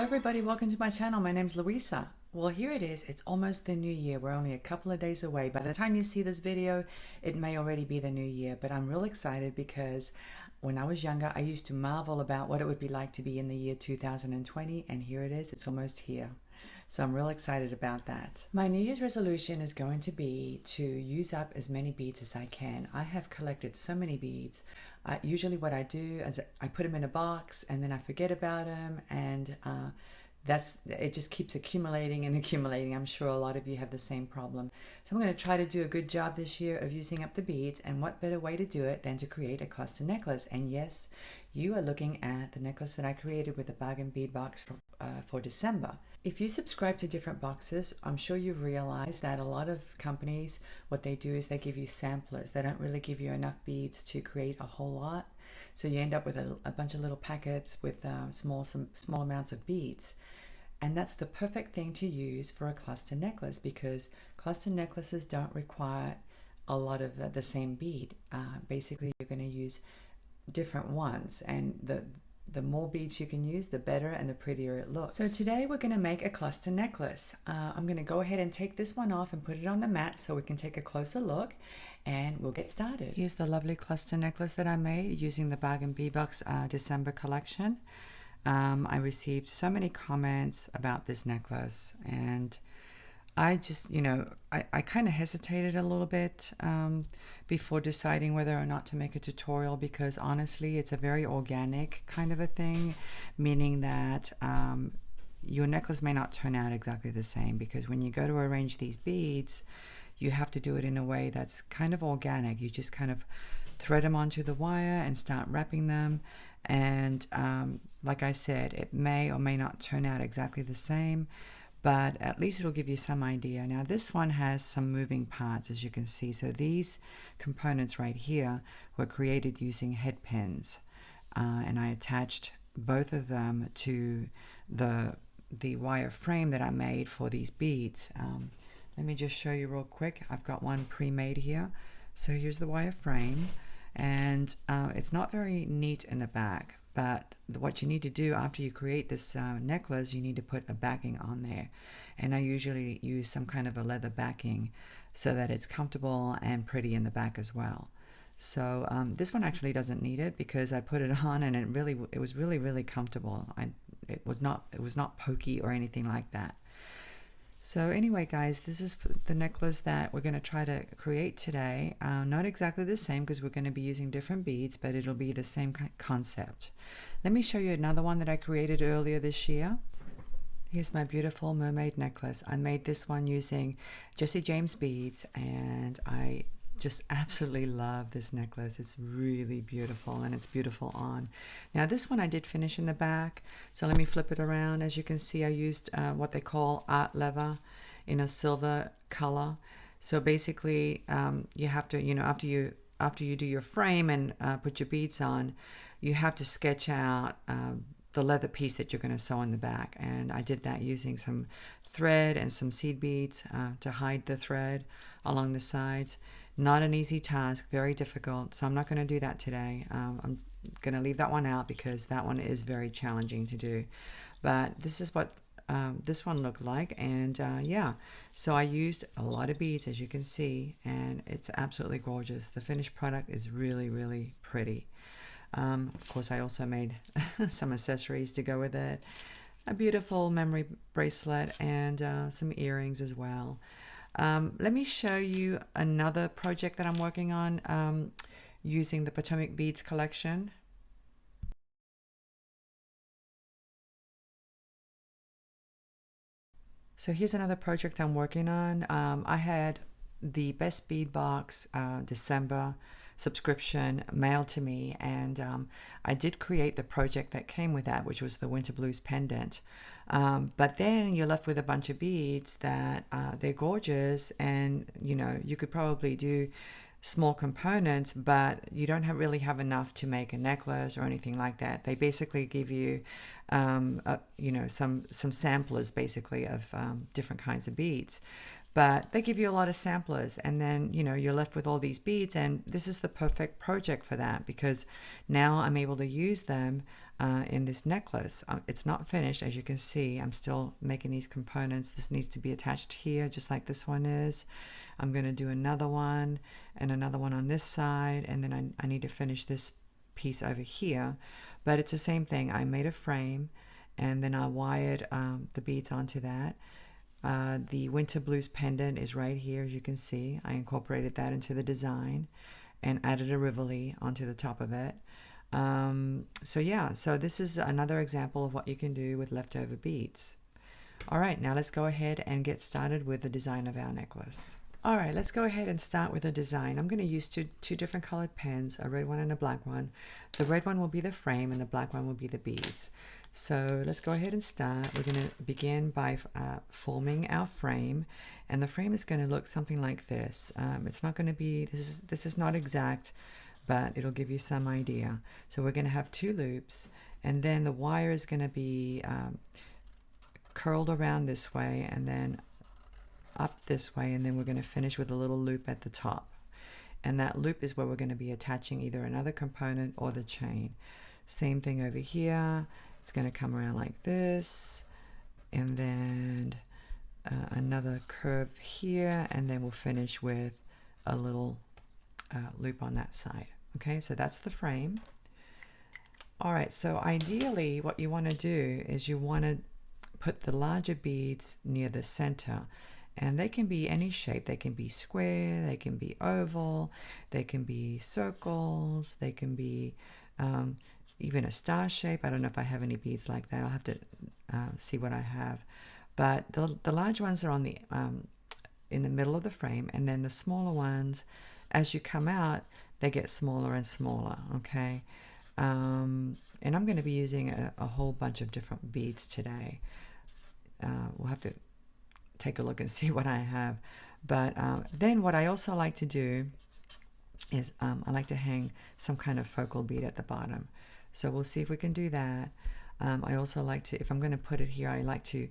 everybody, welcome to my channel. My name's Louisa. Well, here it is. It's almost the new year. We're only a couple of days away. By the time you see this video, it may already be the new year, but I'm real excited because when I was younger, I used to marvel about what it would be like to be in the year 2020, and here it is. It's almost here. So I'm real excited about that. My New Year's resolution is going to be to use up as many beads as I can. I have collected so many beads. Usually what I do is I put them in a box and then I forget about them, and it just keeps accumulating and accumulating. I'm sure a lot of you have the same problem. So I'm going to try to do a good job this year of using up the beads, and what better way to do it than to create a cluster necklace. And yes, you are looking at the necklace that I created with the bargain bead box for December. If you subscribe to different boxes, I'm sure you've realized that a lot of companies, what they do is they give you samplers. They don't really give you enough beads to create a whole lot. So you end up with a bunch of little packets with small amounts of beads. And that's the perfect thing to use for a cluster necklace, because cluster necklaces don't require a lot of the same bead. Basically, you're going to use different ones, and the more beads you can use, the better and the prettier it looks. So today we're going to make a cluster necklace. I'm going to go ahead and take this one off and put it on the mat so we can take a closer look, and we'll get started. Here's the lovely cluster necklace that I made using the bargain bead box December collection. I received so many comments about this necklace, and I just, I kind of hesitated a little bit before deciding whether or not to make a tutorial, because honestly, it's a very organic kind of a thing, meaning that your necklace may not turn out exactly the same, because when you go to arrange these beads, you have to do it in a way that's kind of organic. You just kind of thread them onto the wire and start wrapping them, and like I said, it may or may not turn out exactly the same, but at least it'll give you some idea. Now this one has some moving parts, as you can see. So these components right here were created using head pins, and I attached both of them to the wire frame that I made for these beads. Let me just show you real quick. I've got one pre-made here. So here's the wire frame, and it's not very neat in the back, but what you need to do after you create this necklace, you need to put a backing on there. And I usually use some kind of a leather backing so that it's comfortable and pretty in the back as well. So this one actually doesn't need it, because I put it on and it was really comfortable. It was not pokey or anything like that. So anyway, guys, this is the necklace that we're going to try to create today. Not exactly the same, because we're going to be using different beads, but it'll be the same concept. Let me show you another one that I created earlier this year. Here's my beautiful mermaid necklace. I made this one using Jesse James beads, and I just absolutely love this necklace. It's really beautiful, and it's beautiful on. Now this one I did finish in the back, so let me flip it around. As you can see, I used what they call art leather in a silver color. So basically you have to, after you do your frame and put your beads on, you have to sketch out the leather piece that you're going to sew in the back, and I did that using some thread and some seed beads to hide the thread along the sides. Not an easy task, very difficult, so I'm not going to do that today. I'm going to leave that one out because that one is very challenging to do. But this is what this one looked like, and yeah, so I used a lot of beads, as you can see, and it's absolutely gorgeous. The finished product is really pretty. Of course, I also made some accessories to go with it, a beautiful memory bracelet, and some earrings as well. Let me show you another project that I'm working on using the Potomac Beads collection. So here's another project I'm working on. I had the Best Bead Box December subscription mailed to me, and I did create the project that came with that, which was the Winter Blues pendant. But then you're left with a bunch of beads that they're gorgeous, and you could probably do small components, but you don't really have enough to make a necklace or anything like that. They basically give you some samplers basically of different kinds of beads. But they give you a lot of samplers, and then you're left with all these beads, and this is the perfect project for that, because now I'm able to use them in this necklace. It's not finished, as you can see. I'm still making these components. This needs to be attached here, just like this one is. I'm going to do another one and another one on this side, and then I need to finish this piece over here. But it's the same thing. I made a frame, and then I wired the beads onto that. The Winter Blues pendant is right here, as you can see. I incorporated that into the design and added a Rivoli onto the top of it. So yeah, so this is another example of what you can do with leftover beads. All right, now let's go ahead and get started with the design of our necklace. All right, let's go ahead and start with a design. I'm going to use two different colored pens, a red one and a black one. The red one will be the frame and the black one will be the beads. So let's go ahead and start. We're going to begin by forming our frame, and the frame is going to look something like this. It's not going to be, this is not exact, but it'll give you some idea. So we're going to have 2 loops, and then the wire is going to be curled around this way and then up this way, and then we're going to finish with a little loop at the top. And that loop is where we're going to be attaching either another component or the chain. Same thing over here. It's going to come around like this, and then another curve here, and then we'll finish with a little loop on that side. Okay, so that's the frame. All right, so ideally what you want to do is you want to put the larger beads near the center, and they can be any shape. They can be square, they can be oval, they can be circles, they can be even a star shape. I don't know if I have any beads like that. I'll have to see what I have. But the large ones are on the in the middle of the frame, and then the smaller ones, as you come out, they get smaller and smaller. Okay, and I'm going to be using a whole bunch of different beads today. We'll have to take a look and see what I have. But then what I also like to do is I like to hang some kind of focal bead at the bottom. So we'll see if we can do that. I also like to, if I'm going to put it here, I like to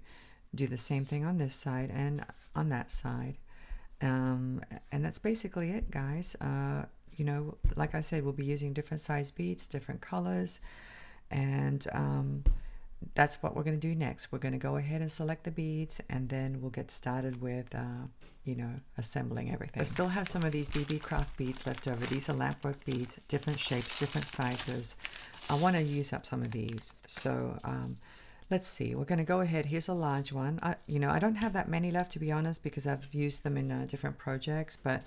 do the same thing on this side and on that side. And that's basically it, guys. You know, like I said, we'll be using different size beads, different colors, and that's what we're going to do next. We're going to go ahead and select the beads, and then we'll get started with you know, assembling everything. I still have some of these BeeBeeCraft beads left over. These are Lampwork beads, different shapes, different sizes. I want to use up some of these. So let's see. We're going to go ahead. Here's a large one. You know, I don't have that many left, to be honest, because I've used them in different projects, but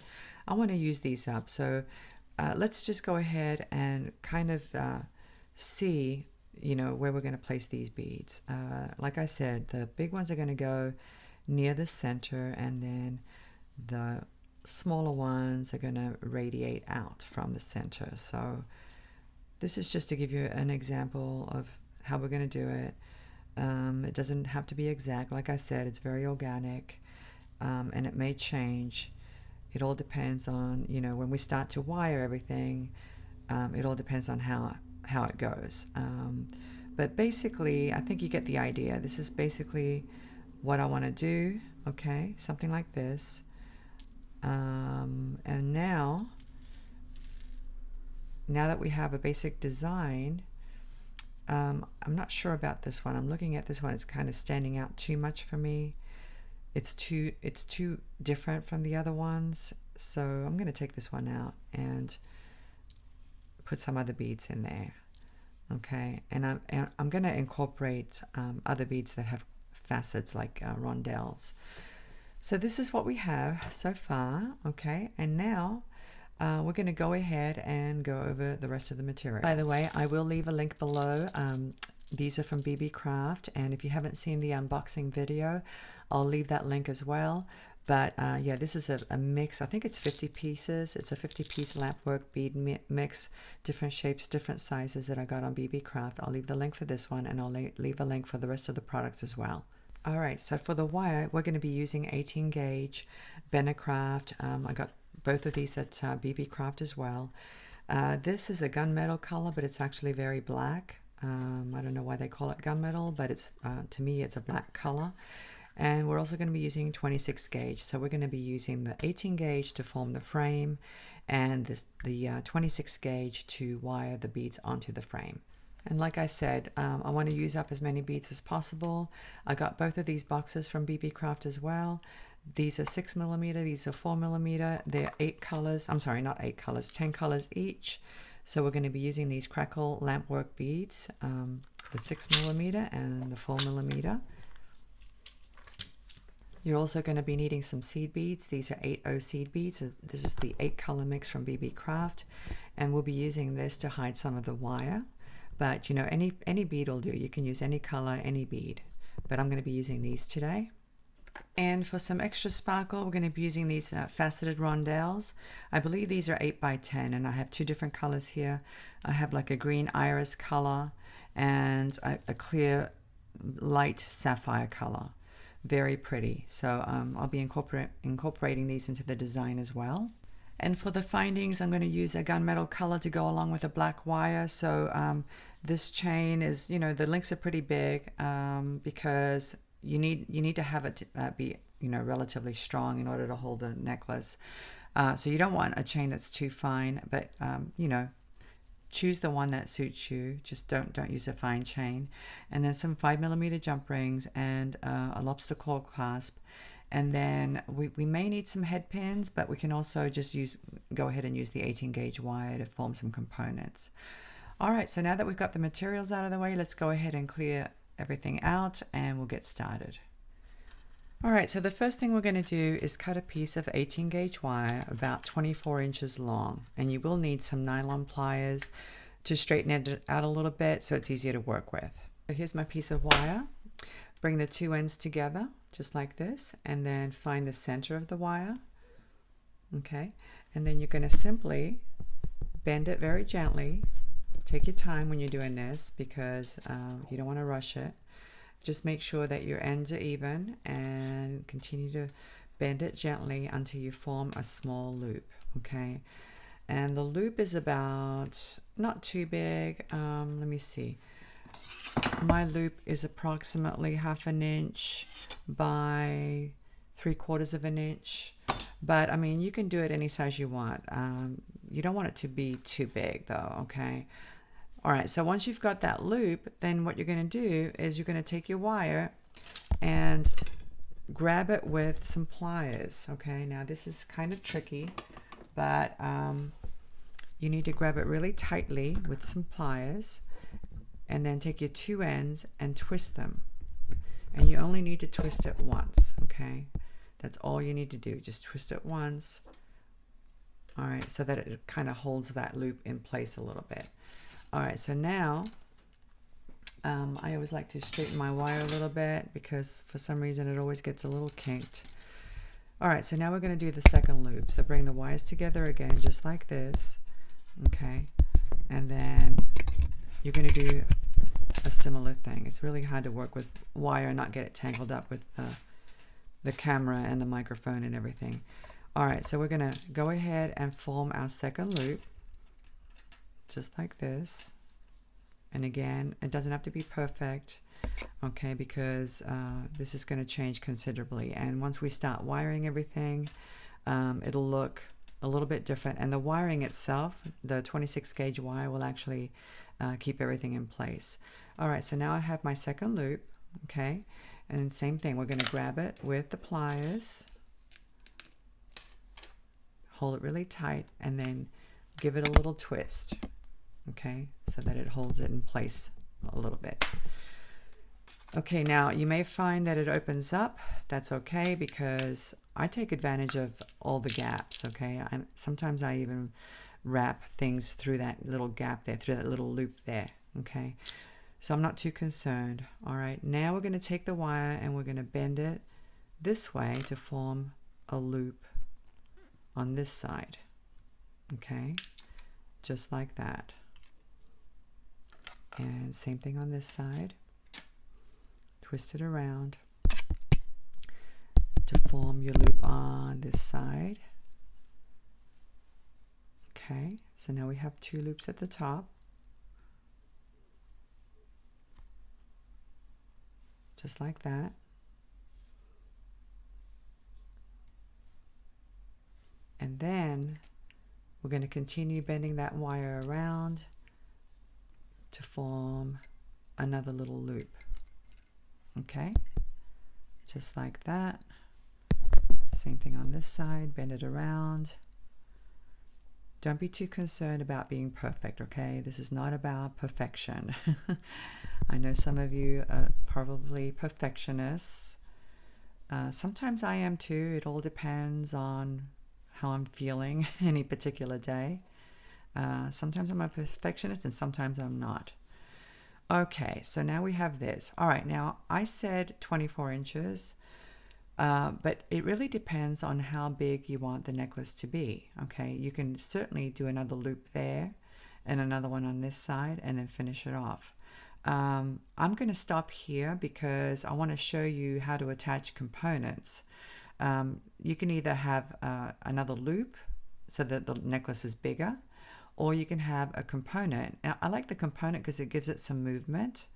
I want to use these up. So let's just go ahead and kind of see, you know, where we're going to place these beads. Like I said, the big ones are going to go near the center, and then the smaller ones are going to radiate out from the center. So this is just to give you an example of how we're going to do it. It doesn't have to be exact. Like I said, it's very organic, and it may change. It all depends on, you know, when we start to wire everything, it all depends on how it goes. But basically, I think you get the idea. This is basically what I want to do. Okay, something like this. And now that we have a basic design, I'm not sure about this one. I'm looking at this one. It's kind of standing out too much for me. It's too different from the other ones. So I'm going to take this one out and put some other beads in there. Okay, and I'm going to incorporate other beads that have facets like rondelles. So this is what we have so far. Okay, and now we're going to go ahead and go over the rest of the material. By the way, I will leave a link below. These are from BeeBeeCraft, and if you haven't seen the unboxing video, I'll leave that link as well. But yeah, this is a mix. I think it's 50 pieces. It's a 50-piece Lampwork bead mix, different shapes, different sizes that I got on BeeBeeCraft. I'll leave the link for this one, and I'll leave a link for the rest of the products as well. All right, so for the wire, we're going to be using 18 gauge BeneCraft. I got both of these at BeeBeeCraft as well. This is a gunmetal color, but it's actually very black. I don't know why they call it gunmetal, but it's to me it's a black color. And we're also going to be using 26 gauge. So we're going to be using the 18 gauge to form the frame, and the 26 gauge to wire the beads onto the frame. And like I said, I want to use up as many beads as possible. I got both of these boxes from BeeBeeCraft as well. These are 6mm, these are 4mm. They're 8 colors. I'm sorry, not 8 colors, 10 colors each. So we're going to be using these Crackle Lampwork beads, the 6mm and the 4mm. You're also going to be needing some seed beads. These are 8O seed beads. This is the 8 color mix from BeeBeeCraft, and we'll be using this to hide some of the wire. But you know, any bead will do. You can use any color, any bead. But I'm going to be using these today. And for some extra sparkle, we're going to be using these faceted rondelles. I believe these are 8 by 10, and I have 2 different colors here. I have like a green iris color and a clear light sapphire color. Very pretty. So I'll be incorporating these into the design as well. And for the findings, I'm going to use a gunmetal color to go along with a black wire. So this chain is, you know, the links are pretty big because you need to have it be, you know, relatively strong in order to hold a necklace. So you don't want a chain that's too fine, but you know, choose the one that suits you. Just don't use a fine chain. And then some 5mm jump rings and a lobster claw clasp. And then we may need some head pins, but we can also just go ahead and use the 18 gauge wire to form some components. All right, so now that we've got the materials out of the way, let's go ahead and clear everything out and we'll get started. All right, so the first thing we're going to do is cut a piece of 18 gauge wire about 24 inches long, and you will need some nylon pliers to straighten it out a little bit so it's easier to work with. So here's my piece of wire. Bring the 2 ends together just like this, and then find the center of the wire. Okay, and then you're going to simply bend it very gently. Take your time when you're doing this because you don't want to rush it. Just make sure that your ends are even and continue to bend it gently until you form a small loop. Okay, and the loop is about not too big. Let me see. My loop is approximately 1/2 inch by 3/4 inch, but I mean, you can do it any size you want. You don't want it to be too big though, okay? All right, so once you've got that loop, then what you're going to do is you're going to take your wire and grab it with some pliers, okay? Now this is kind of tricky, but you need to grab it really tightly with some pliers, and then take your 2 ends and twist them. And you only need to twist it once, okay? That's all you need to do. Just twist it once. All right, so that it kind of holds that loop in place a little bit. All right, so now I always like to straighten my wire a little bit because for some reason it always gets a little kinked. All right, so now we're going to do the second loop. So bring the wires together again, just like this, okay? And then you're going to do a similar thing. It's really hard to work with wire and not get it tangled up with the camera and the microphone and everything. All right, so we're going to go ahead and form our second loop, just like this. And again, it doesn't have to be perfect, okay, because this is going to change considerably. And once we start wiring everything, it'll look a little bit different. And the wiring itself, the 26 gauge wire, will actually keep everything in place. All right, so now I have my second loop, okay, and same thing, we're going to grab it with the pliers, hold it really tight, and then give it a little twist, okay, so that it holds it in place a little bit. Okay, now you may find that it opens up. That's okay because I take advantage of all the gaps, okay? Sometimes I even wrap things through that little gap there, through that little loop there, okay? So I'm not too concerned. All right, now we're going to take the wire and we're going to bend it this way to form a loop on this side, okay? Just like that. And same thing on this side. Twist it around to form your loop on this side. Okay, so now we have 2 loops at the top. Just like that. And then we're going to continue bending that wire around to form another little loop. Okay, just like that. Same thing on this side, bend it around. Don't be too concerned about being perfect, okay? This is not about perfection. I know some of you are probably perfectionists. Sometimes I am too. It all depends on how I'm feeling any particular day. Sometimes I'm a perfectionist and sometimes I'm not. Okay, so now we have this. All right, now I said 24 inches. But it really depends on how big you want the necklace to be. Okay, you can certainly do another loop there and another one on this side and then finish it off. I'm going to stop here because I want to show you how to attach components. You can either have another loop so that the necklace is bigger, or you can have a component. Now, I like the component because it gives it some movement.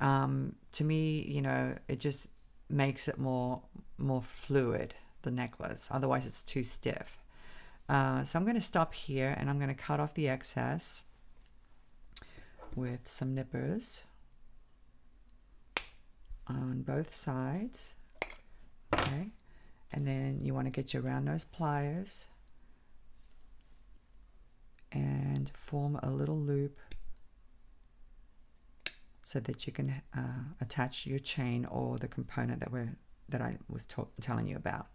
To me, you know, it just makes it more fluid, the necklace. Otherwise it's too stiff. So I'm going to stop here and I'm going to cut off the excess with some nippers on both sides. Okay, and then you want to get your round nose pliers and form a little loop so that you can attach your chain or the component that I was telling you about,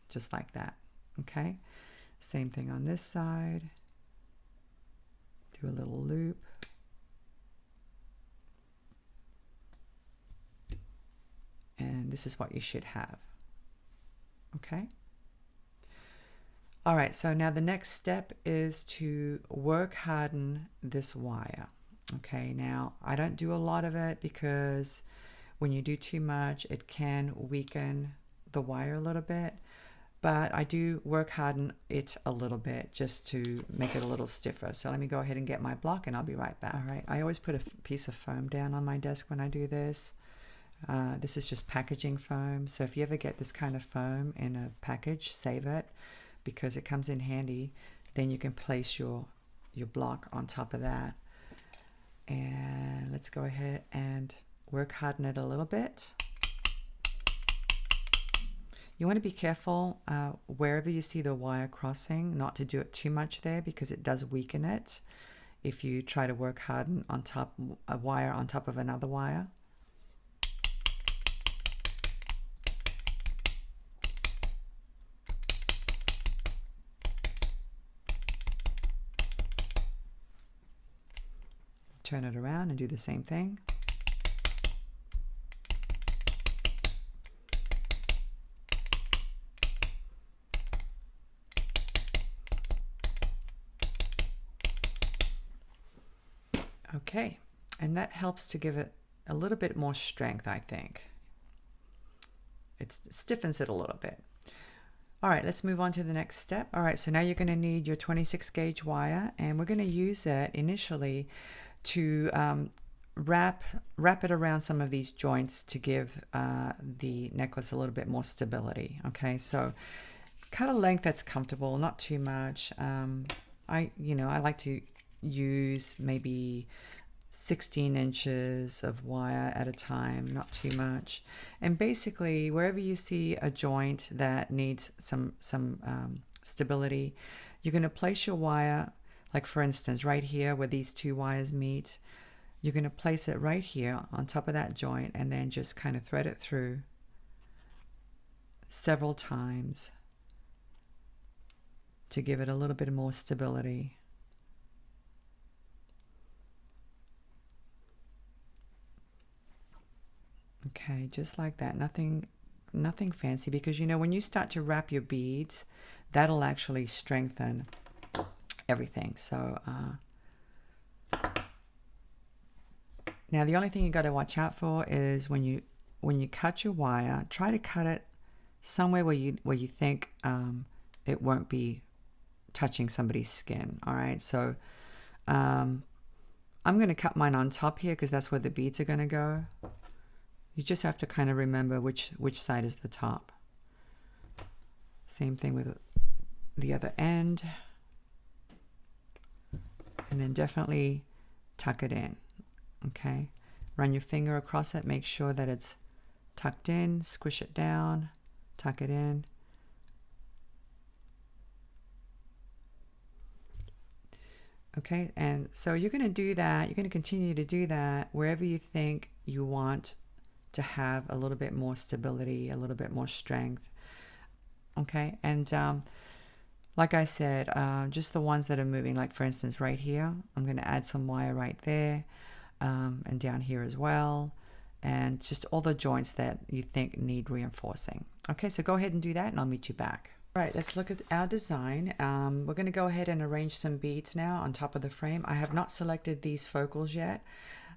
just like that. Okay, same thing on this side. Do a little loop. And this is what you should have. Okay. All right, so now the next step is to work harden this wire. Okay, now I don't do a lot of it because when you do too much, it can weaken the wire a little bit, but I do work harden it a little bit just to make it a little stiffer. So let me go ahead and get my block and I'll be right back. All right, I always put a piece of foam down on my desk when I do this. This is just packaging foam. So if you ever get this kind of foam in a package, save it because it comes in handy. Then you can place your block on top of that. And let's go ahead and work harden it a little bit. You want to be careful wherever you see the wire crossing, not to do it too much there because it does weaken it if you try to work harden on top a wire on top of another wire. Turn it around and do the same thing. Okay, and that helps to give it a little bit more strength, I think. It stiffens it a little bit. All right, let's move on to the next step. All right, so now you're going to need your 26 gauge wire, and we're going to use it initially to wrap it around some of these joints to give the necklace a little bit more stability. Okay, so cut a length that's comfortable, not too much. I like to use maybe 16 inches of wire at a time, not too much. And basically, wherever you see a joint that needs some stability, you're going to place your wire. Like for instance, right here where these two wires meet, you're going to place it right here on top of that joint and then just kind of thread it through several times to give it a little bit more stability. Okay, just like that. Nothing fancy, because you know when you start to wrap your beads, that'll actually strengthen everything. So now the only thing you got to watch out for is when you cut your wire, try to cut it somewhere where you think it won't be touching somebody's skin. All right, so I'm going to cut mine on top here because that's where the beads are going to go. You just have to kind of remember which side is the top. Same thing with the other end. And then definitely tuck it in. Okay, run your finger across it, make sure that it's tucked in, squish it down, tuck it in. Okay, and so you're going to do that, you're going to continue to do that wherever you think you want to have a little bit more stability, a little bit more strength. Okay, and like I said, just the ones that are moving, like for instance right here, I'm going to add some wire right there, and down here as well, and just all the joints that you think need reinforcing. Okay, so go ahead and do that and I'll meet you back. All right, let's look at our design. We're going to go ahead and arrange some beads now on top of the frame. I have not selected these focals yet.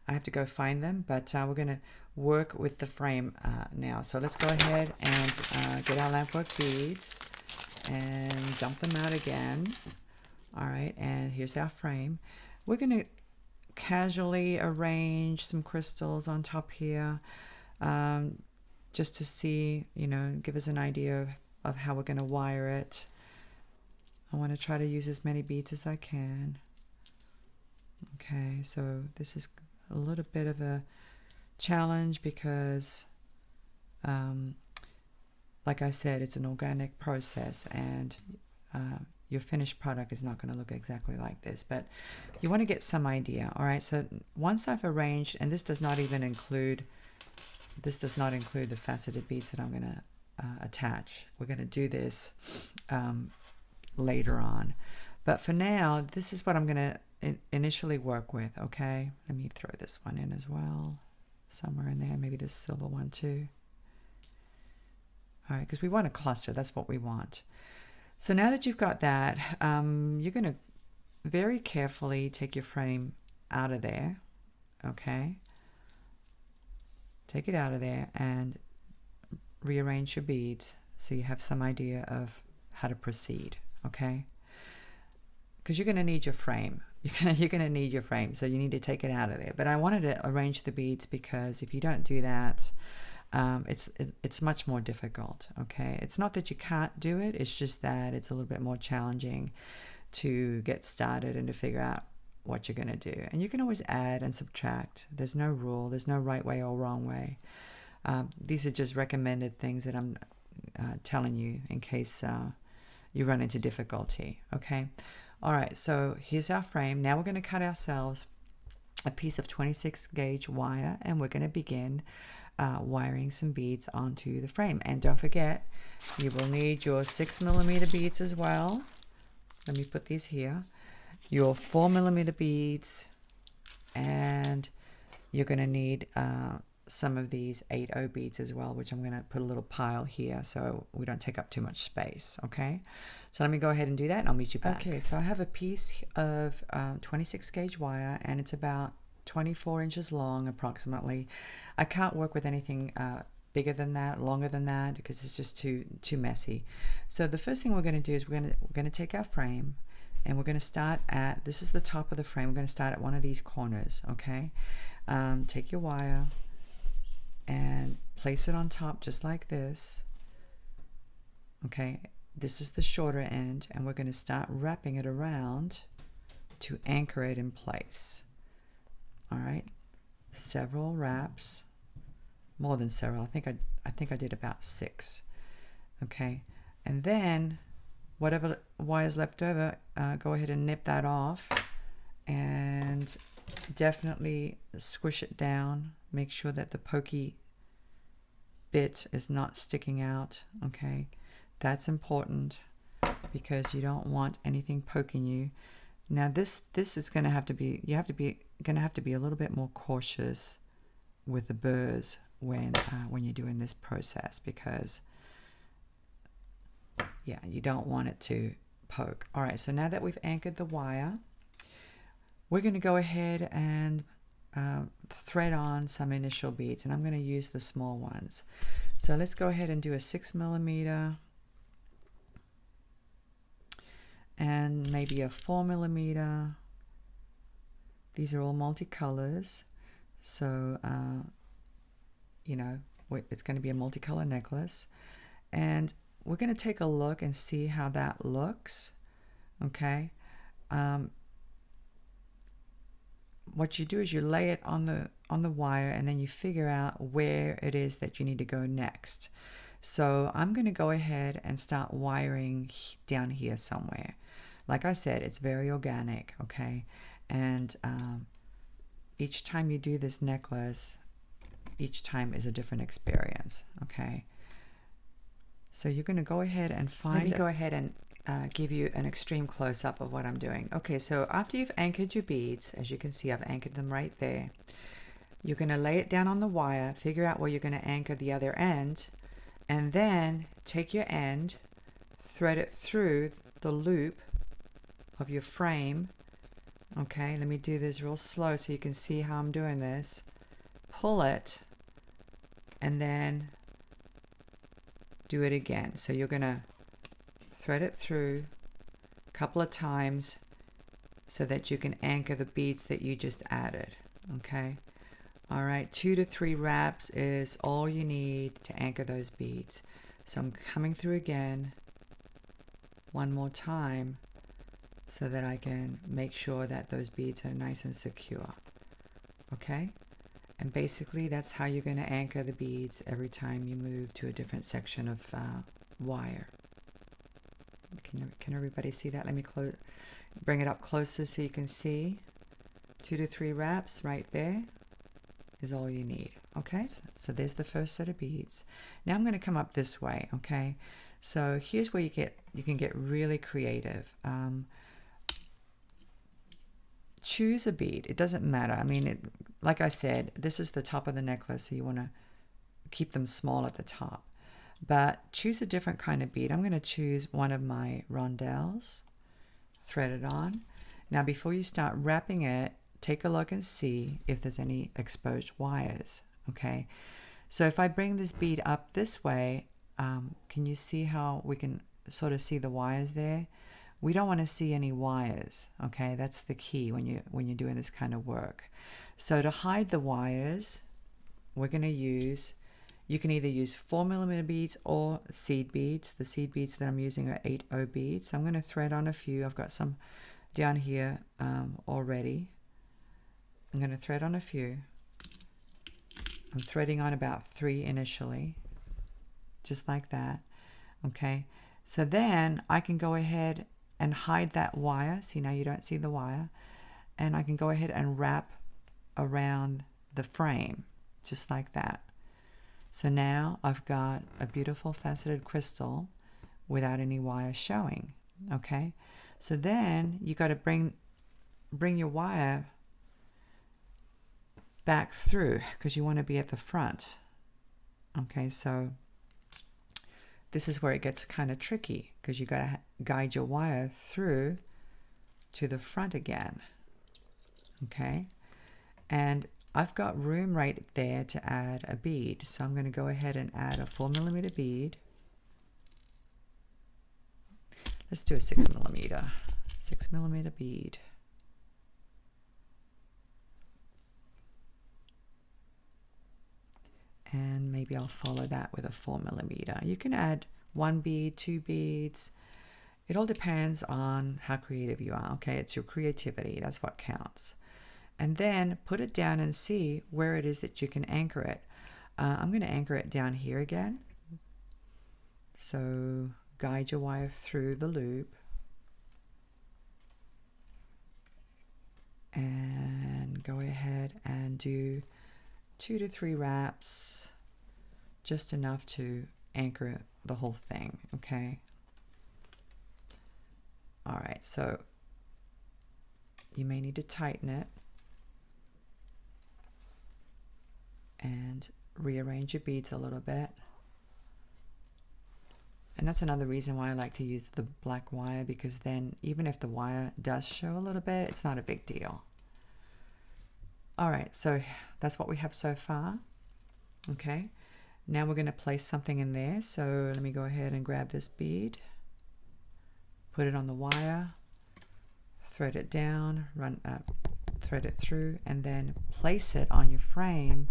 I have to go find them, but we're going to work with the frame now. So let's go ahead and get our Lampwork beads and dump them out again. All right, and here's our frame. We're going to casually arrange some crystals on top here, just to see, you know, give us an idea of how we're going to wire it. I want to try to use as many beads as I can. Okay, so this is a little bit of a challenge because like I said, it's an organic process, and your finished product is not going to look exactly like this, but you want to get some idea. All right, so once I've arranged, and this does not include the faceted beads that I'm going to attach. We're going to do this later on, but for now this is what I'm going to initially work with. Okay, let me throw this one in as well, somewhere in there, maybe this silver one too. All right, because we want a cluster, that's what we want. So now that you've got that, you're going to very carefully take your frame out of there. Okay, take it out of there and rearrange your beads so you have some idea of how to proceed. Okay, because you're going to need your frame. You're going to need your frame, so you need to take it out of there. But I wanted to arrange the beads because if you don't do that, it's much more difficult. Okay, it's not that you can't do it, it's just that it's a little bit more challenging to get started and to figure out what you're going to do. And you can always add and subtract. There's no rule, there's no right way or wrong way. These are just recommended things that I'm telling you in case you run into difficulty. Okay, all right, so here's our frame. Now we're going to cut ourselves a piece of 26 gauge wire, and we're going to begin wiring some beads onto the frame. And don't forget, you will need your 6mm beads as well. Let me put these here. Your 4mm beads, and you're going to need some of these 8/0 beads as well, which I'm going to put a little pile here so we don't take up too much space. Okay, so let me go ahead and do that and I'll meet you back. Okay, so I have a piece of 26 gauge wire, and it's about 24 inches long approximately. I can't work with anything bigger than that, longer than that, because it's just too messy. So the first thing we're going to do is we're going to take our frame, and we're going to start at, this is the top of the frame, we're going to start at one of these corners. Okay, take your wire and place it on top just like this. Okay, this is the shorter end, and we're going to start wrapping it around to anchor it in place. All right, several wraps, more than several. I think I did about 6. Okay, and then whatever wires left over, go ahead and nip that off, and definitely squish it down. Make sure that the pokey bit is not sticking out. Okay, that's important because you don't want anything poking you. Now this is going to have to be, going to have to be a little bit more cautious with the burrs when you're doing this process, because yeah, you don't want it to poke. All right, so now that we've anchored the wire, we're going to go ahead and thread on some initial beads, and I'm going to use the small ones. So let's go ahead and do a 6mm and maybe a 4mm. These are all multicolors, so you know, it's going to be a multicolor necklace, and we're going to take a look and see how that looks. Okay, what you do is you lay it on the wire, and then you figure out where it is that you need to go next. So I'm going to go ahead and start wiring down here somewhere. Like I said, it's very organic, okay? And each time you do this necklace, each time is a different experience, okay? So you're going to go ahead and find... Let me go ahead and give you an extreme close-up of what I'm doing. Okay, so after you've anchored your beads, as you can see, I've anchored them right there. You're going to lay it down on the wire, figure out where you're going to anchor the other end, and then take your end, thread it through the loop of your frame. Okay, let me do this real slow so you can see how I'm doing this. Pull it, and then do it again. So you're going to thread it through a couple of times so that you can anchor the beads that you just added. Okay, all right, 2 to 3 wraps is all you need to anchor those beads. So I'm coming through again one more time so that I can make sure that those beads are nice and secure. Okay, and basically that's how you're going to anchor the beads every time you move to a different section of wire. Can everybody see that? Let me bring it up closer so you can see. 2 to 3 wraps right there is all you need. Okay, so there's the first set of beads. Now I'm going to come up this way. Okay, so here's where you can get really creative. Choose a bead. It doesn't matter. I mean, like I said, this is the top of the necklace, so you want to keep them small at the top. But choose a different kind of bead. I'm going to choose one of my rondelles, thread it on. Now before you start wrapping it, take a look and see if there's any exposed wires. Okay, so if I bring this bead up this way, can you see how we can sort of see the wires there? We don't want to see any wires. Okay, that's the key when you're doing this kind of work. So to hide the wires, we're going to use... You can either use 4mm beads or seed beads. The seed beads that I'm using are 8/0 beads. So I'm going to thread on a few. I've got some down here already. I'm going to thread on a few. I'm threading on about 3 initially, just like that. Okay, so then I can go ahead and hide that wire. See, now you don't see the wire. And I can go ahead and wrap around the frame, just like that. So now I've got a beautiful faceted crystal without any wire showing. Okay, so then you got to bring your wire back through because you want to be at the front. Okay, so this is where it gets kind of tricky because you got to guide your wire through to the front again. Okay, and I've got room right there to add a bead, so I'm going to go ahead and add a 4mm bead. Let's do a 6mm bead. And maybe I'll follow that with a 4mm. You can add 1 bead, 2 beads. It all depends on how creative you are. Okay, it's your creativity. That's what counts. And then put it down and see where it is that you can anchor it. I'm going to anchor it down here again. So guide your wire through the loop. And go ahead and do 2 to 3 wraps, just enough to anchor the whole thing, okay? All right, so you may need to tighten it and rearrange your beads a little bit. And that's another reason why I like to use the black wire, because then even if the wire does show a little bit, it's not a big deal. All right, so that's what we have so far. Okay, now we're going to place something in there. So let me go ahead and grab this bead, put it on the wire, thread it down, run up, thread it through, and then place it on your frame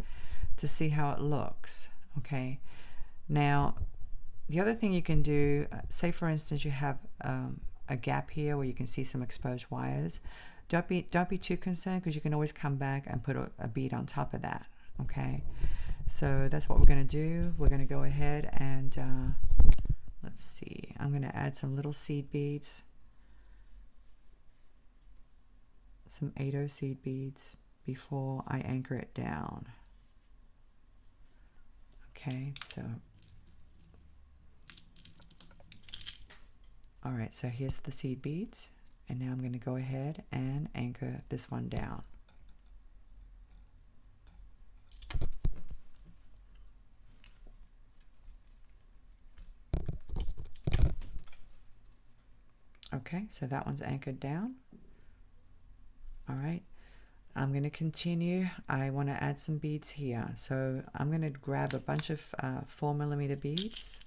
to see how it looks. Okay, now the other thing you can do, say for instance you have a gap here where you can see some exposed wires. don't be too concerned, because you can always come back and put a bead on top of that. Okay, so that's what we're going to do. We're going to go ahead and let's see, I'm going to add some little seed beads, some 8/0 seed beads before I anchor it down. Okay, so all right, so here's the seed beads, and now I'm going to go ahead and anchor this one down. Okay, so that one's anchored down. All right, I'm going to continue. I want to add some beads here. So I'm going to grab a bunch of 4mm beads,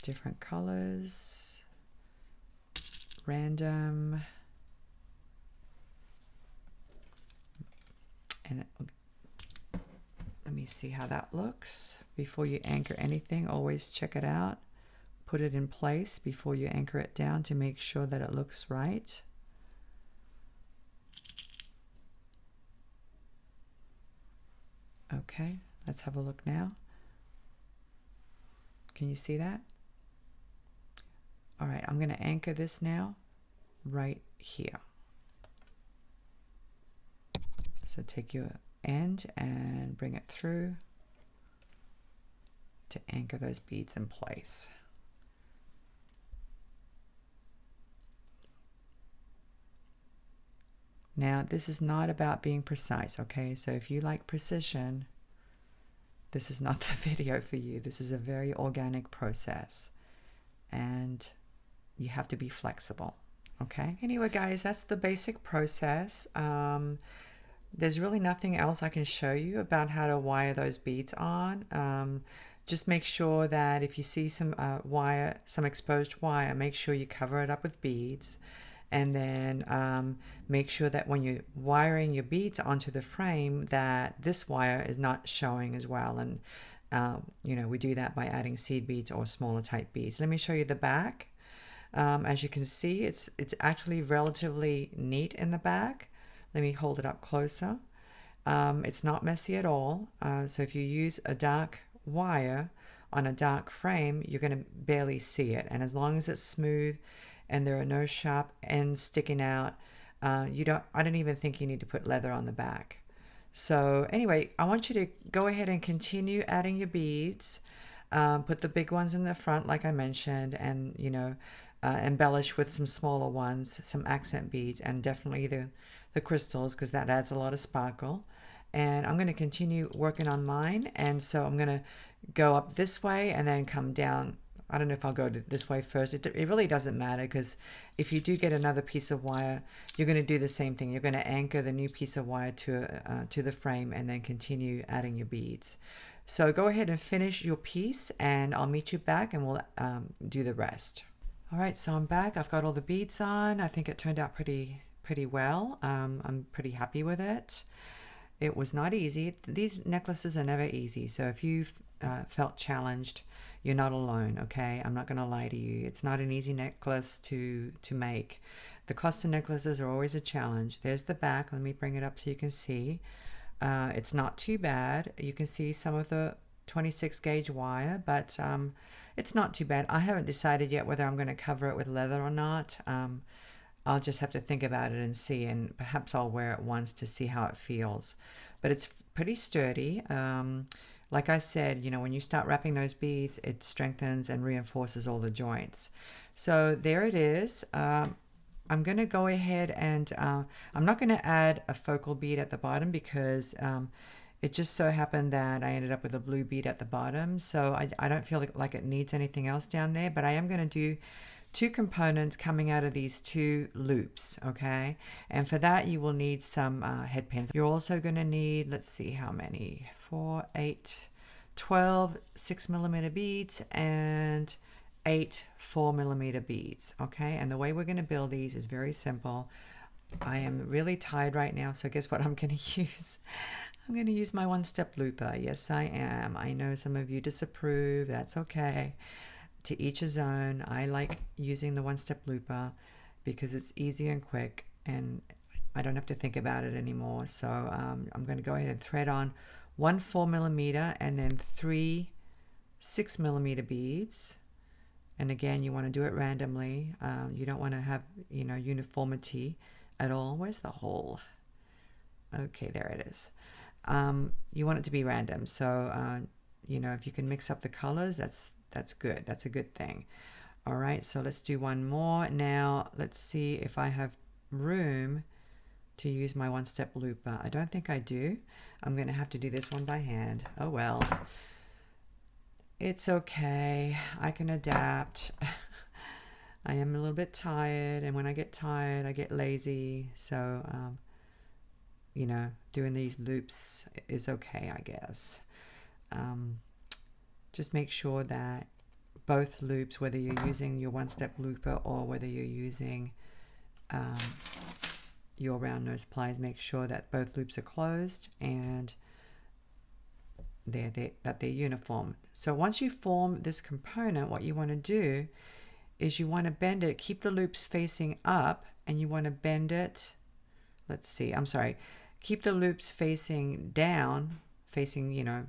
different colors, random, and let me see how that looks. Before you anchor anything, always check it out. Put it in place before you anchor it down to make sure that it looks right. Okay, let's have a look now. Can you see that? All right, I'm going to anchor this now right here. So take your end and bring it through to anchor those beads in place. Now, this is not about being precise, okay? So if you like precision, this is not the video for you. This is a very organic process, and you have to be flexible, okay? Anyway, guys, that's the basic process. There's really nothing else I can show you about how to wire those beads on. Just make sure that if you see some wire, some exposed wire, make sure you cover it up with beads. And then make sure that when you're wiring your beads onto the frame, that this wire is not showing as well. And you know, we do that by adding seed beads or smaller type beads. Let me show you the back. As you can see, it's actually relatively neat in the back. Let me hold it up closer. It's not messy at all. So if you use a dark wire on a dark frame, you're going to barely see it. And as long as it's smooth and there are no sharp ends sticking out, I don't even think you need to put leather on the back. So anyway, I want you to go ahead and continue adding your beads. Put the big ones in the front, like I mentioned, and you know, embellish with some smaller ones, some accent beads, and definitely the crystals, because that adds a lot of sparkle. And I'm going to continue working on mine, and so I'm going to go up this way and then come down. I don't know if I'll go this way first. It really doesn't matter, because if you do get another piece of wire, you're going to do the same thing. You're going to anchor the new piece of wire to the frame and then continue adding your beads. So go ahead and finish your piece, and I'll meet you back and we'll do the rest. All right, so I'm back. I've got all the beads on. I think it turned out pretty well. I'm pretty happy with it. It was not easy. These necklaces are never easy. So if you've felt challenged, you're not alone, okay? I'm not going to lie to you. It's not an easy necklace to make. The cluster necklaces are always a challenge. There's the back. Let me bring it up so you can see. It's not too bad. You can see some of the 26 gauge wire, but it's not too bad. I haven't decided yet whether I'm going to cover it with leather or not. I'll just have to think about it and see, and perhaps I'll wear it once to see how it feels. But it's pretty sturdy. Like I said, you know, when you start wrapping those beads, it strengthens and reinforces all the joints. So there it is. I'm going to go ahead and I'm not going to add a focal bead at the bottom, because it just so happened that I ended up with a blue bead at the bottom. So I don't feel like it needs anything else down there, but I am going to do two components coming out of these two loops, okay? And for that, you will need some head pins. You're also going to need, let's see how many, 4, 8, 12 6mm beads and 8 4mm beads, okay? And the way we're going to build these is very simple. I am really tired right now, so guess what I'm going to use? I'm going to use my one-step looper. Yes, I am. I know some of you disapprove. That's okay. to each his own. I like using the one-step looper because it's easy and quick, and I don't have to think about it anymore. So I'm going to go ahead and thread on 1 4mm and then 3 6mm beads. And again, you want to do it randomly. You don't want to have, you know, uniformity at all. Where's the hole? Okay, there it is. You want it to be random. So, you know, if you can mix up the colors, that's good. That's a good thing. All right, so let's do one more. Now, let's see if I have room to use my one-step looper. I don't think I do. I'm going to have to do this one by hand. Oh, well. It's okay. I can adapt. I am a little bit tired, and when I get tired, I get lazy. So, you know, doing these loops is okay, I guess. Just make sure that both loops, whether you're using your one-step looper or whether you're using your round nose pliers, make sure that both loops are closed and that they're uniform. So once you form this component, what you want to do is you want to bend it, keep the loops facing up, and you want to bend it, let's see, I'm sorry, keep the loops facing down, facing, you know,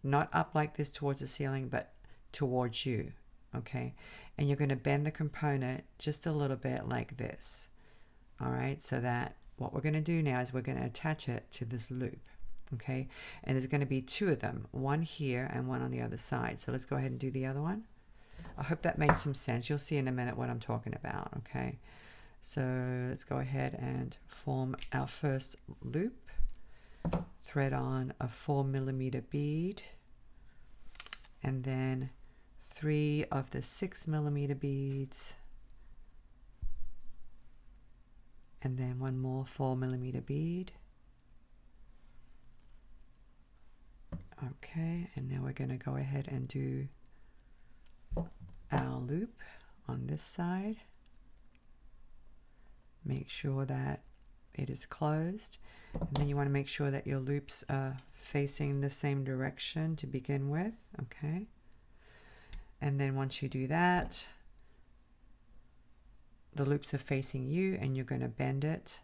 not up like this towards the ceiling, but towards you, okay? And you're going to bend the component just a little bit like this, all right? So that what we're going to do now is we're going to attach it to this loop. Okay, and there's going to be 2 of them, one here and one on the other side. So let's go ahead and do the other one. I hope that makes some sense. You'll see in a minute what I'm talking about. Okay, so let's go ahead and form our first loop. Thread on a 4mm bead, and then 3 of the 6mm beads, and then 1 more 4mm bead. Okay, and now we're going to go ahead and do our loop on this side. Make sure that it is closed, and then you want to make sure that your loops are facing the same direction to begin with. Okay, and then once you do that, the loops are facing you, and you're going to bend it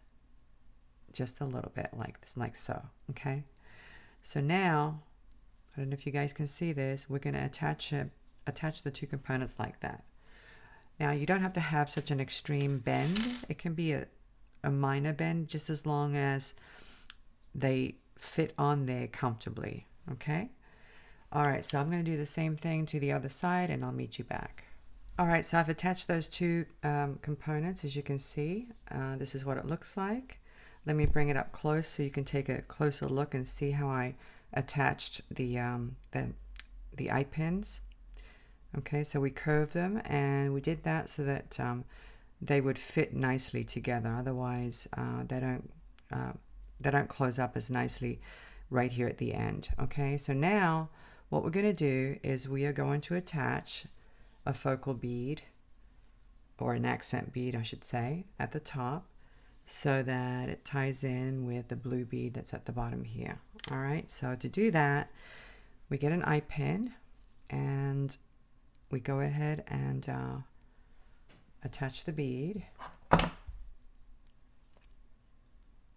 just a little bit like this, like so. Okay, so now, I don't know if you guys can see this, we're going to attach the 2 components like that. Now, you don't have to have such an extreme bend. It can be a minor bend, just as long as they fit on there comfortably, okay? All right, so I'm going to do the same thing to the other side, and I'll meet you back. All right, so I've attached those 2 components, as you can see. This is what it looks like. Let me bring it up close so you can take a closer look and see how I attached the eye pins. Okay, so we curved them, and we did that so that they would fit nicely together. Otherwise, they don't close up as nicely right here at the end. Okay, so now what we're going to do is we are going to attach a focal bead, or an accent bead, I should say, at the top, so that it ties in with the blue bead that's at the bottom here. All right, so to do that, we get an eye pin, and we go ahead and attach the bead.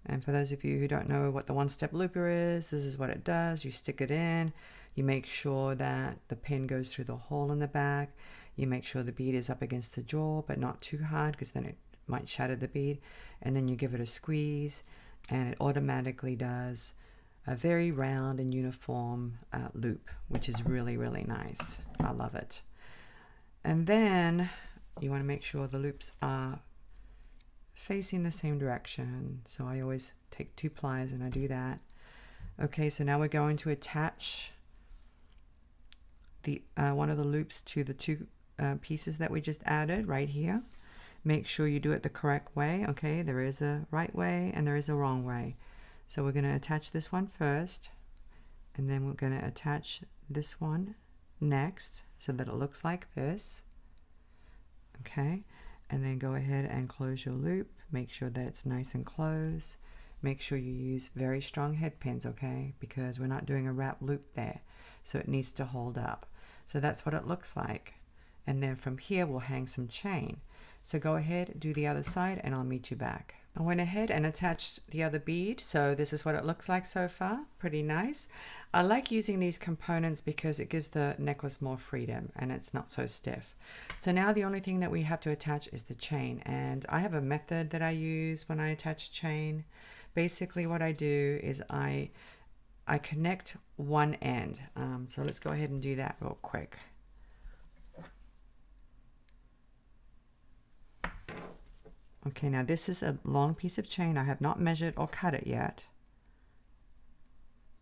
And for those of you who don't know what the one-step looper is, this is what it does. You stick it in, you make sure that the pin goes through the hole in the back, you make sure the bead is up against the jaw, but not too hard, because then it might shatter the bead, and then you give it a squeeze, and it automatically does a very round and uniform loop, which is really, really nice. I love it. And then you want to make sure the loops are facing the same direction. So I always take 2 pliers and I do that. Okay, so now we're going to attach the one of the loops to the 2 pieces that we just added right here. Make sure you do it the correct way. Okay, there is a right way and there is a wrong way. So we're going to attach this one first, and then we're going to attach this one next so that it looks like this. Okay, and then go ahead and close your loop. Make sure that it's nice and closed. Make sure you use very strong head pins, okay, because we're not doing a wrap loop there, so it needs to hold up. So that's what it looks like. And then from here we'll hang some chain. So go ahead, do the other side, and I'll meet you back. I went ahead and attached the other bead, so this is what it looks like so far. Pretty nice. I like using these components because it gives the necklace more freedom and it's not so stiff. So now the only thing that we have to attach is the chain, and I have a method that I use when I attach chain. Basically what I do is I connect one end. So let's go ahead and do that real quick. Okay, now this is a long piece of chain. I have not measured or cut it yet,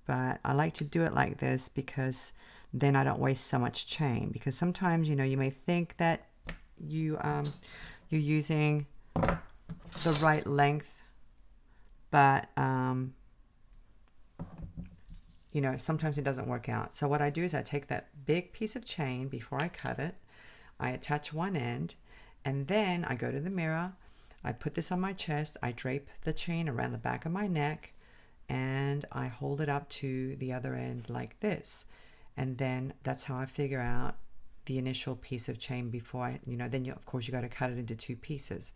but I like to do it like this because then I don't waste so much chain. Because sometimes, you know, you may think that you're using the right length, but you know, sometimes it doesn't work out. So what I do is I take that big piece of chain before I cut it, I attach one end, and then I go to the mirror. I put this on my chest, I drape the chain around the back of my neck, and I hold it up to the other end like this. And then that's how I figure out the initial piece of chain before I, you know, then of course you got to cut it into two pieces.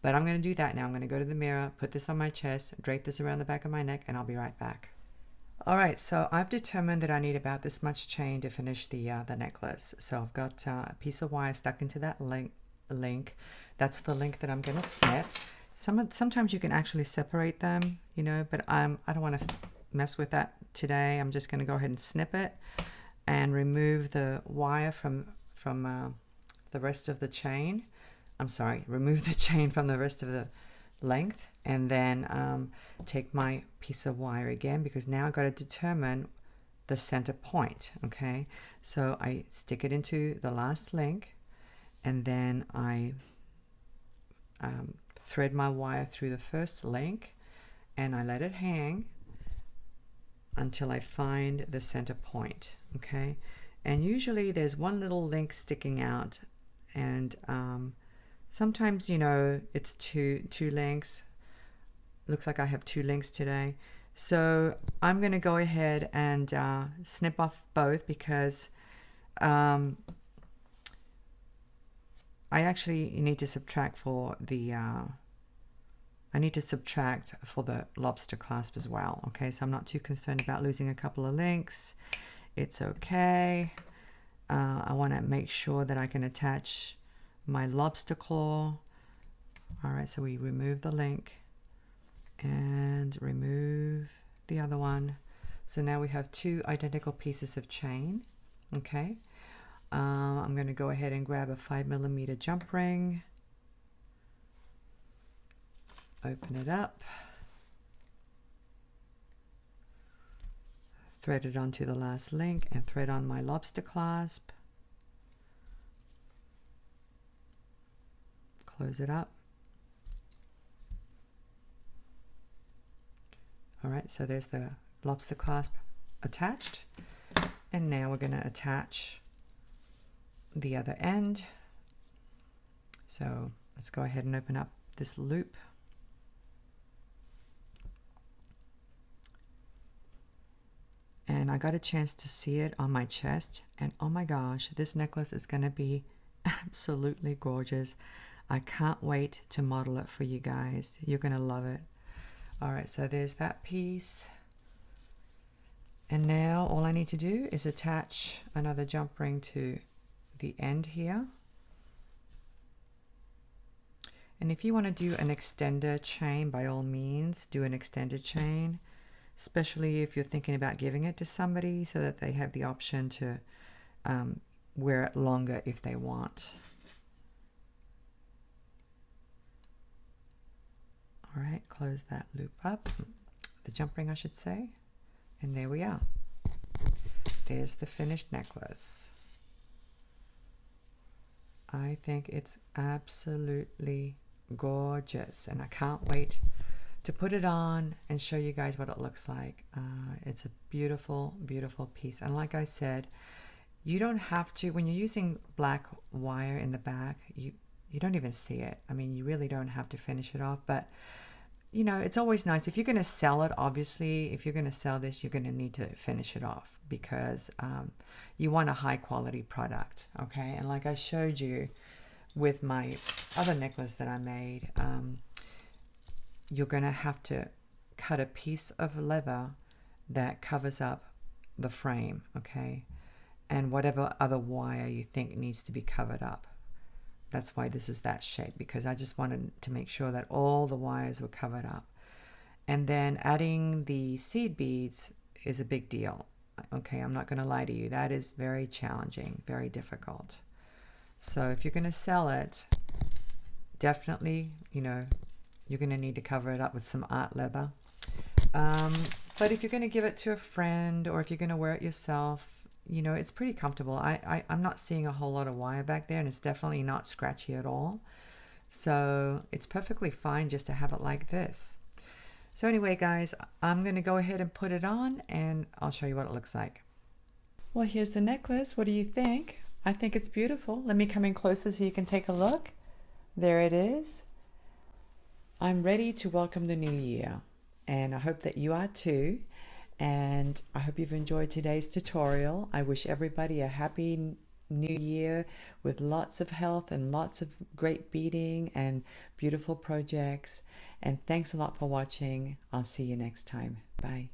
But I'm going to do that now. I'm going to go to the mirror, put this on my chest, drape this around the back of my neck, and I'll be right back. All right, so I've determined that I need about this much chain to finish the necklace. So I've got a piece of wire stuck into that link. That's the link that I'm going to snip. Sometimes you can actually separate them, you know, but I don't want to mess with that today. I'm just going to go ahead and snip it and remove the wire from the rest of the chain. I'm sorry, remove the chain from the rest of the length, and then take my piece of wire again, because now I've got to determine the center point. Okay, so I stick it into the last link, and then I thread my wire through the first link, and I let it hang until I find the center point. Okay, and usually there's one little link sticking out, and sometimes, you know, it's two links. Looks like I have two links today. So I'm going to go ahead and snip off both, because I actually need to subtract for the lobster clasp as well. Okay, so I'm not too concerned about losing a couple of links. It's okay. I want to make sure that I can attach my lobster claw. All right, so we remove the link and remove the other one. So now we have two identical pieces of chain. Okay, I'm going to go ahead and grab a 5mm jump ring, open it up, thread it onto the last link, and thread on my lobster clasp. Close it up. All right, so there's the lobster clasp attached, and now we're going to attach the other end. So let's go ahead and open up this loop. And I got a chance to see it on my chest, and oh my gosh, this necklace is going to be absolutely gorgeous. I can't wait to model it for you guys. You're going to love it. All right, so there's that piece. And now all I need to do is attach another jump ring to the end here. And if you want to do an extender chain, by all means, do an extended chain, especially if you're thinking about giving it to somebody so that they have the option to wear it longer if they want. All right, close that loop up, the jump ring I should say, and there we are. There's the finished necklace. I think it's absolutely gorgeous, and I can't wait to put it on and show you guys what it looks like. It's a beautiful, beautiful piece. And like I said, you don't have to, when you're using black wire in the back, you don't even see it. I mean, you really don't have to finish it off, but you know, it's always nice. If you're going to sell it, obviously, if you're going to sell this, you're going to need to finish it off because you want a high quality product, okay? And like I showed you with my other necklace that I made, you're going to have to cut a piece of leather that covers up the frame, okay? And whatever other wire you think needs to be covered up. That's why this is that shape, because I just wanted to make sure that all the wires were covered up. And then adding the seed beads is a big deal. Okay, I'm not going to lie to you. That is very challenging, very difficult. So if you're going to sell it, definitely, you know, you're going to need to cover it up with some art leather. But if you're going to give it to a friend or if you're going to wear it yourself, you know, it's pretty comfortable. I'm not seeing a whole lot of wire back there, and it's definitely not scratchy at all. So it's perfectly fine just to have it like this. So anyway, guys, I'm going to go ahead and put it on, and I'll show you what it looks like. Well, here's the necklace. What do you think? I think it's beautiful. Let me come in closer so you can take a look. There it is. I'm ready to welcome the new year, and I hope that you are too. And I hope you've enjoyed today's tutorial. I wish everybody a happy new year with lots of health and lots of great beading and beautiful projects. And thanks a lot for watching. I'll see you next time. Bye.